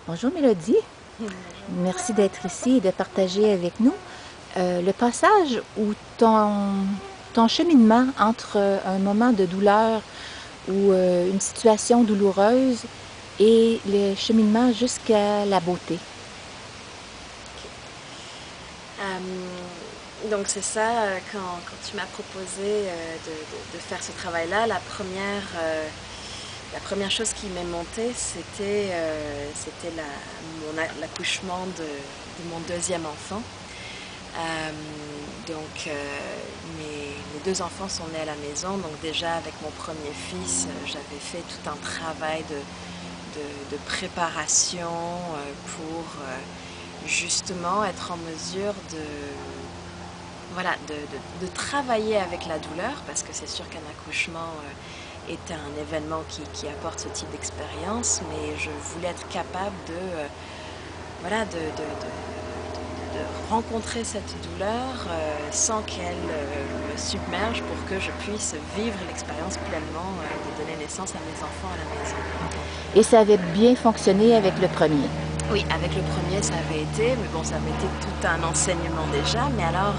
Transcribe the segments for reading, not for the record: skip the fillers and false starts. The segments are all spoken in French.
Bonjour Mélodie, merci d'être ici et de partager avec nous le passage où ton cheminement entre un moment de douleur ou une situation douloureuse et le cheminement jusqu'à la beauté. Donc c'est ça, quand tu m'as proposé de faire ce travail-là, la première chose qui m'est montée, c'était l'accouchement de mon deuxième enfant. Mes deux enfants sont nés à la maison, donc déjà avec mon premier fils, j'avais fait tout un travail de préparation pour justement être en mesure de travailler avec la douleur, parce que c'est sûr qu'un accouchement est un événement qui apporte ce type d'expérience, mais je voulais être capable de rencontrer cette douleur sans qu'elle me submerge, pour que je puisse vivre l'expérience pleinement de donner naissance à mes enfants à la maison. Et ça avait bien fonctionné avec le premier. Oui, avec le premier ça avait été, mais bon, ça avait été tout un enseignement déjà. Mais alors,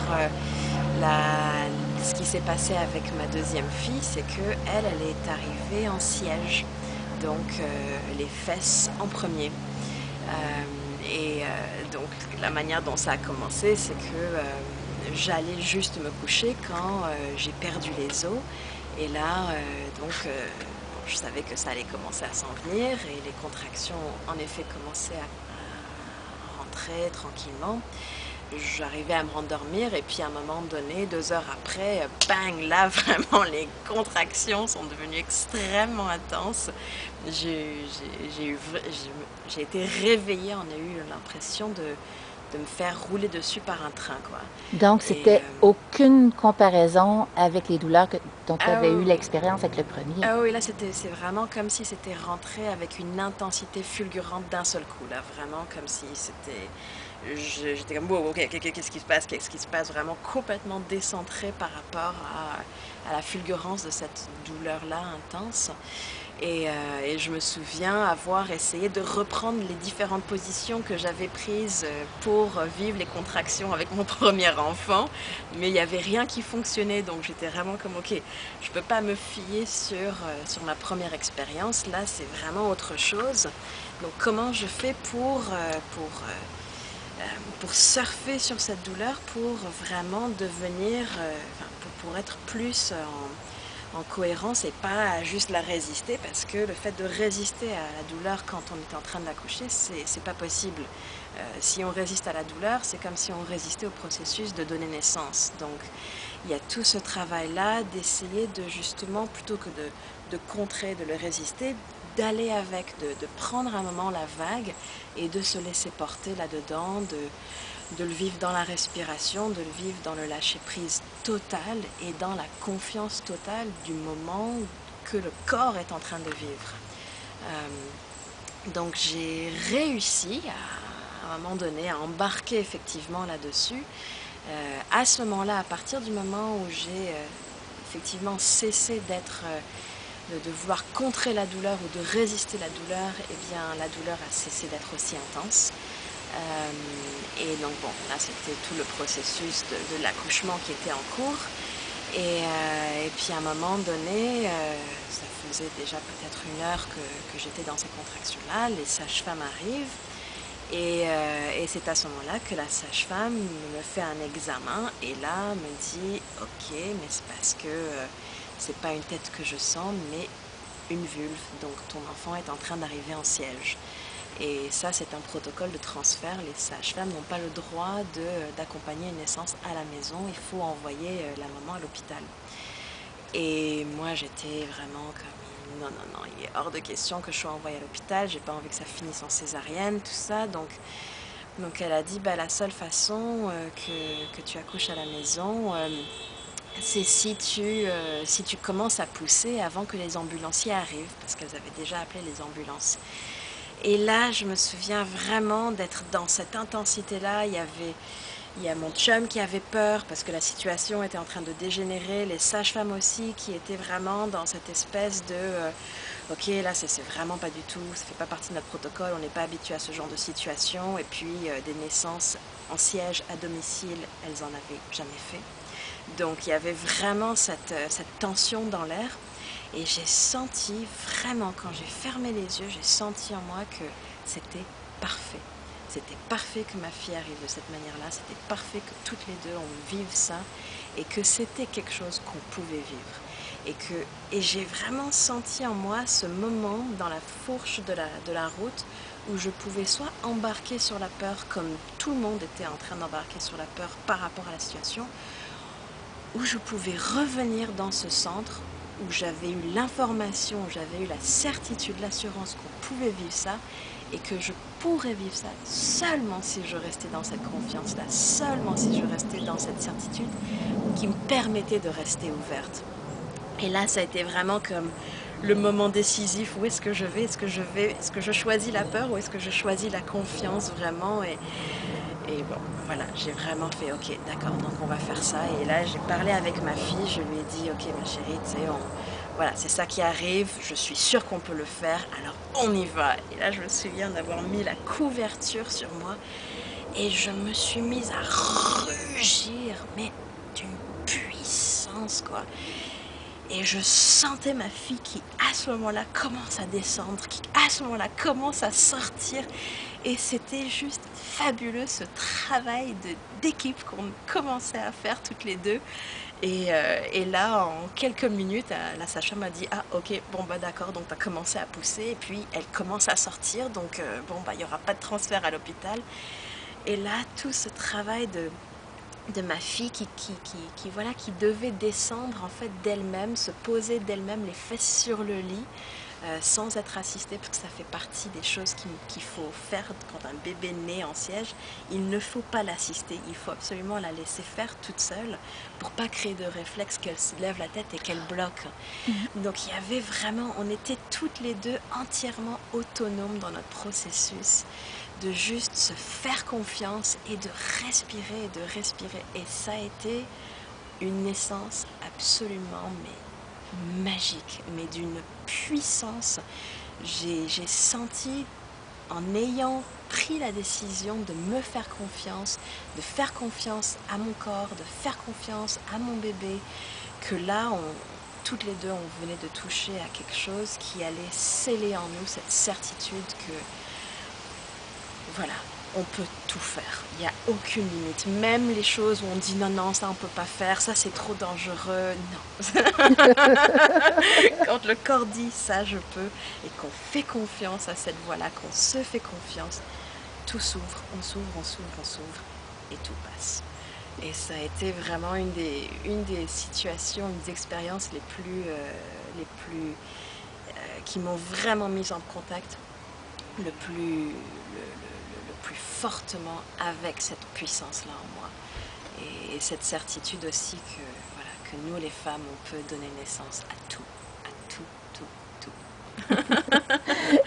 ce qui s'est passé avec ma deuxième fille, c'est qu'elle est arrivée en siège, donc les fesses en premier. Donc la manière dont ça a commencé, c'est que j'allais juste me coucher quand j'ai perdu les os. Et là, je savais que ça allait commencer à s'en venir, et les contractions ont en effet commencé à rentrer tranquillement. J'arrivais à me rendormir, et puis à un moment donné, 2 heures après, bang, là vraiment les contractions sont devenues extrêmement intenses. J'ai été réveillée, on a eu l'impression de me faire rouler dessus par un train, quoi. Donc c'était aucune comparaison avec les douleurs dont tu avais eu oui. l'expérience avec le premier. Ah oui, là c'est vraiment comme si c'était rentré avec une intensité fulgurante d'un seul coup, là, vraiment comme si j'étais comme wow, ok, qu'est-ce qui se passe, vraiment complètement décentré par rapport à la fulgurance de cette douleur-là intense. Et je me souviens avoir essayé de reprendre les différentes positions que j'avais prises pour vivre les contractions avec mon premier enfant, mais il n'y avait rien qui fonctionnait, donc j'étais vraiment comme ok, je peux pas me fier sur ma première expérience, là c'est vraiment autre chose. Donc comment je fais pour surfer sur cette douleur, pour vraiment devenir, pour être plus en cohérence et pas juste la résister, parce que le fait de résister à la douleur quand on est en train d'accoucher, c'est pas possible. Si on résiste à la douleur, c'est comme si on résistait au processus de donner naissance. Donc il y a tout ce travail-là d'essayer de justement, plutôt que de contrer, de le résister, d'aller avec, de prendre un moment la vague et de se laisser porter là-dedans, de le vivre dans la respiration, de le vivre dans le lâcher-prise total et dans la confiance totale du moment que le corps est en train de vivre. Donc j'ai réussi à un moment donné à embarquer effectivement là-dessus. À ce moment-là, à partir du moment où j'ai effectivement cessé de vouloir contrer la douleur ou de résister à la douleur, eh bien la douleur a cessé d'être aussi intense. Et donc bon, là c'était tout le processus de l'accouchement qui était en cours. Et puis à un moment donné, ça faisait déjà peut-être 1 heure que j'étais dans ces contractions-là, les sages-femmes arrivent. Et c'est à ce moment-là que la sage-femme me fait un examen et là me dit « Ok, mais c'est parce que c'est pas une tête que je sens, mais une vulve. Donc ton enfant est en train d'arriver en siège. » Et ça, c'est un protocole de transfert. Les sages-femmes n'ont pas le droit d'accompagner une naissance à la maison. Il faut envoyer la maman à l'hôpital. Et moi, j'étais vraiment comme non, non, non, il est hors de question que je sois envoyée à l'hôpital. J'ai pas envie que ça finisse en césarienne, tout ça. Donc elle a dit, bah, la seule façon que tu accouches à la maison, c'est si tu commences à pousser avant que les ambulanciers arrivent, parce qu'elles avaient déjà appelé les ambulances. Et là, je me souviens vraiment d'être dans cette intensité-là. Il y a mon chum qui avait peur parce que la situation était en train de dégénérer, les sages-femmes aussi qui étaient vraiment dans cette espèce ok, là c'est vraiment pas du tout, ça fait pas partie de notre protocole, on n'est pas habitué à ce genre de situation. Et puis des naissances en siège à domicile, elles en avaient jamais fait. Donc il y avait vraiment cette tension dans l'air. Et j'ai senti vraiment, quand j'ai fermé les yeux, j'ai senti en moi que c'était parfait. C'était parfait que ma fille arrive de cette manière-là, c'était parfait que toutes les deux on vive ça et que c'était quelque chose qu'on pouvait vivre. Et j'ai vraiment senti en moi ce moment dans la fourche de la route où je pouvais soit embarquer sur la peur comme tout le monde était en train d'embarquer sur la peur par rapport à la situation, où je pouvais revenir dans ce centre où j'avais eu l'information, où j'avais eu la certitude, l'assurance qu'on pouvait vivre ça et que je pourrais vivre ça seulement si je restais dans cette confiance-là, seulement si je restais dans cette certitude qui me permettait de rester ouverte. Et là, ça a été vraiment comme le moment décisif. Où est-ce que je vais? Est-ce que je choisis la peur ou est-ce que je choisis la confiance vraiment? Et bon, voilà, j'ai vraiment fait, ok, d'accord, donc on va faire ça. Et là, j'ai parlé avec ma fille, je lui ai dit, ok, ma chérie, tu sais, voilà, c'est ça qui arrive, je suis sûre qu'on peut le faire, alors on y va. Et là, je me souviens d'avoir mis la couverture sur moi et je me suis mise à rugir, mais d'une puissance, quoi. Et je sentais ma fille qui, à ce moment-là, commence à descendre, qui, à ce moment-là, commence à sortir. Et c'était juste fabuleux, ce travail d'équipe qu'on commençait à faire toutes les deux. Et là, en quelques minutes, la sage-femme m'a dit « Ah, ok, bon, bah d'accord, donc tu as commencé à pousser. » Et puis, elle commence à sortir, donc bon, bah il n'y aura pas de transfert à l'hôpital. Et là, tout ce travail de ma fille voilà, qui devait descendre en fait d'elle-même, se poser d'elle-même les fesses sur le lit sans être assistée, parce que ça fait partie des choses qu'il faut faire quand un bébé naît en siège. Il ne faut pas l'assister, il faut absolument la laisser faire toute seule pour pas créer de réflexe qu'elle se lève la tête et qu'elle bloque. Donc il y avait vraiment, on était toutes les deux entièrement autonomes dans notre processus de juste se faire confiance et de respirer et de respirer. Et ça a été une naissance absolument magique, mais d'une puissance. J'ai senti, en ayant pris la décision de me faire confiance, de faire confiance à mon corps, de faire confiance à mon bébé, que là, toutes les deux, on venait de toucher à quelque chose qui allait sceller en nous cette certitude que voilà, on peut tout faire. Il n'y a aucune limite. Même les choses où on dit non, non, ça on ne peut pas faire, ça c'est trop dangereux. Non. Quand le corps dit ça je peux et qu'on fait confiance à cette voie-là, qu'on se fait confiance, tout s'ouvre, on s'ouvre, on s'ouvre, on s'ouvre et tout passe. Et ça a été vraiment une des situations, une des expériences les plus qui m'ont vraiment mise en contact le plus fortement avec cette puissance-là en moi. Et cette certitude aussi que, voilà, que nous, les femmes, on peut donner naissance à tout,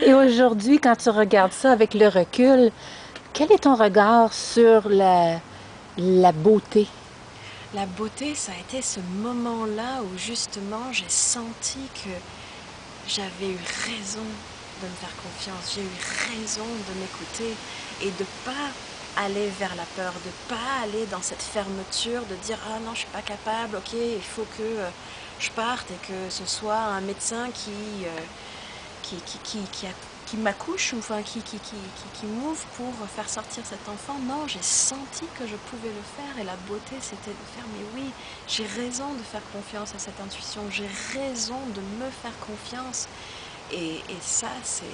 Et aujourd'hui, quand tu regardes ça avec le recul, quel est ton regard sur la beauté? La beauté, ça a été ce moment-là où justement j'ai senti que j'avais eu raison de me faire confiance, j'ai eu raison de m'écouter et de pas aller vers la peur, de pas aller dans cette fermeture, de dire ah non je suis pas capable, ok il faut que je parte et que ce soit un médecin qui m'accouche ou enfin qui m'ouvre pour faire sortir cet enfant. Non, j'ai senti que je pouvais le faire et la beauté c'était de faire mais oui, j'ai raison de faire confiance à cette intuition, j'ai raison de me faire confiance et ça c'est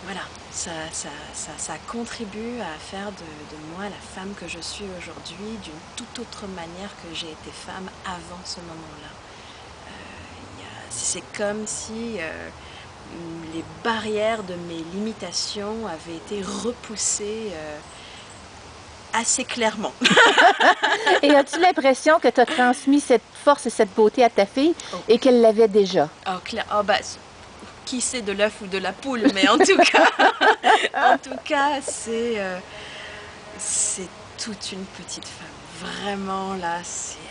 voilà, ça contribue à faire de moi la femme que je suis aujourd'hui d'une toute autre manière que j'ai été femme avant ce moment-là. C'est comme si les barrières de mes limitations avaient été repoussées assez clairement. Et as-tu l'impression que tu as transmis cette force et cette beauté à ta fille et qu'elle l'avait déjà? Oh, clair. Oh, bah, qui sait de l'œuf ou de la poule, mais en tout cas, c'est toute une petite femme. Vraiment, là,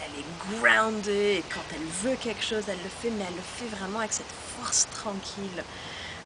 elle est grounded. Et quand elle veut quelque chose, elle le fait, mais elle le fait vraiment avec cette force tranquille.